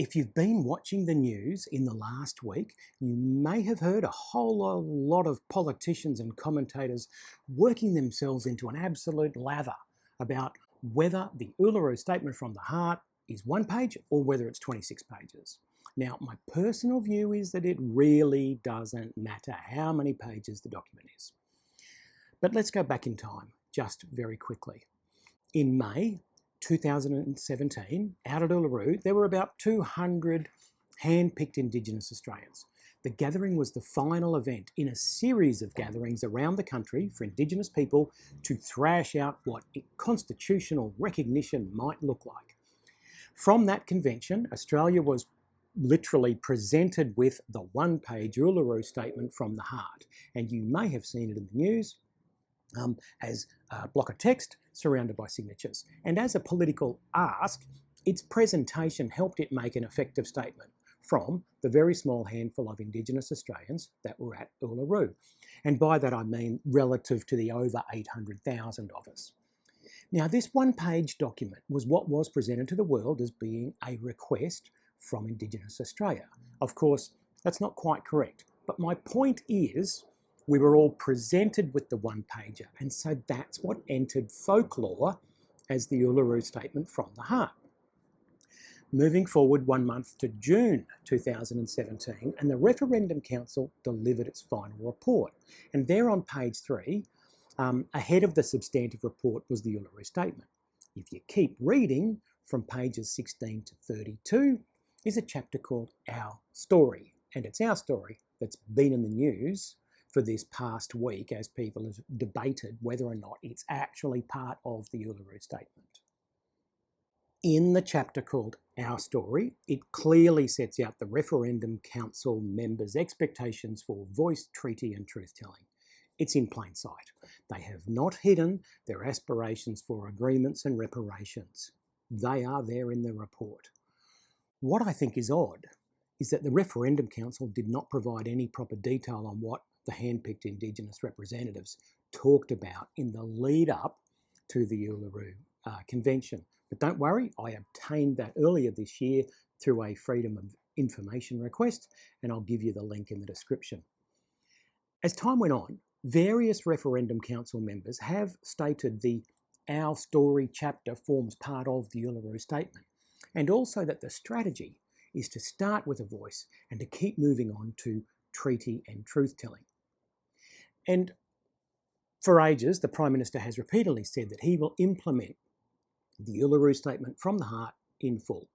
If you've been watching the news in the last week, you may have heard a whole lot of politicians and commentators working themselves into an absolute lather about whether the Uluru Statement from the Heart is 1 page or whether it's 26 pages. Now, my personal view is that it really doesn't matter how many pages the document is. But let's go back in time just very quickly. In May 2017, out at Uluru, there were about 200 hand-picked Indigenous Australians. The gathering was the final event in a series of gatherings around the country for Indigenous people to thrash out what constitutional recognition might look like. From that convention, Australia was literally presented with the 1-page Uluru Statement from the Heart, and you may have seen it in the news as a block of text surrounded by signatures. And as a political ask, its presentation helped it make an effective statement from the very small handful of Indigenous Australians that were at Uluru. And by that I mean relative to the over 800,000 of us. Now, this 1-page document was what was presented to the world as being a request from Indigenous Australia. Of course, that's not quite correct, but my point is we were all presented with the 1-pager, and so that's what entered folklore as the Uluru Statement from the Heart. Moving forward 1 month to June 2017, and the Referendum Council delivered its final report. And there on page 3, ahead of the substantive report, was the Uluru Statement. If you keep reading from pages 16 to 32, is a chapter called Our Story. And it's our story that's been in the news for this past week as people have debated whether or not it's actually part of the Uluru Statement. In the chapter called Our Story, it clearly sets out the Referendum Council members' expectations for voice, treaty and truth-telling. It's in plain sight. They have not hidden their aspirations for agreements and reparations. They are there in the report. What I think is odd is that the Referendum Council did not provide any proper detail on what the hand-picked Indigenous representatives talked about in the lead-up to the Uluru Convention. But don't worry, I obtained that earlier this year through a Freedom of Information request, and I'll give you the link in the description. As time went on, various Referendum Council members have stated the Our Story chapter forms part of the Uluru Statement, and also that the strategy is to start with a voice and to keep moving on to treaty and truth-telling. And for ages, the Prime Minister has repeatedly said that he will implement the Uluru Statement from the Heart in full.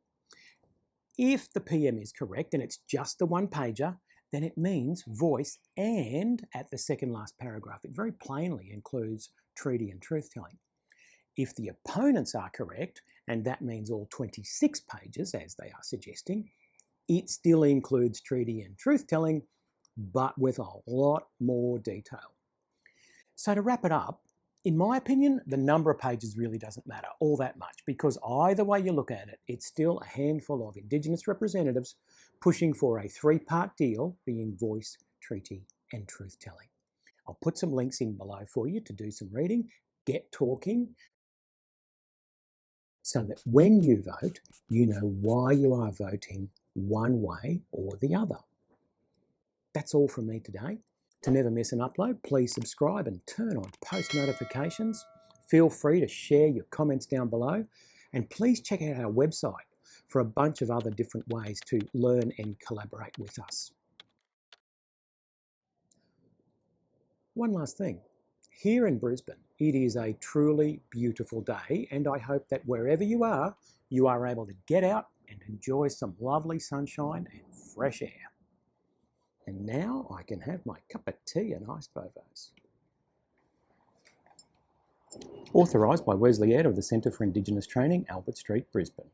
If the PM is correct and it's just the 1-pager, then it means voice, and at the second last paragraph, it very plainly includes treaty and truth-telling. If the opponents are correct, and that means all 26 pages, as they are suggesting, it still includes treaty and truth-telling, but with a lot more detail. So to wrap it up, in my opinion, the number of pages really doesn't matter all that much, because either way you look at it, it's still a handful of Indigenous representatives pushing for a 3-part deal, being voice, treaty and truth-telling. I'll put some links in below for you to do some reading, get talking, so that when you vote, you know why you are voting one way or the other. That's all from me today. To never miss an upload, please subscribe and turn on post notifications. Feel free to share your comments down below, and please check out our website for a bunch of other different ways to learn and collaborate with us. One last thing. Here in Brisbane, it is a truly beautiful day, and I hope that wherever you are able to get out and enjoy some lovely sunshine and fresh air. And now I can have my cup of tea and iced bovos. Authorised by Wesley of the Centre for Indigenous Training, Albert Street, Brisbane.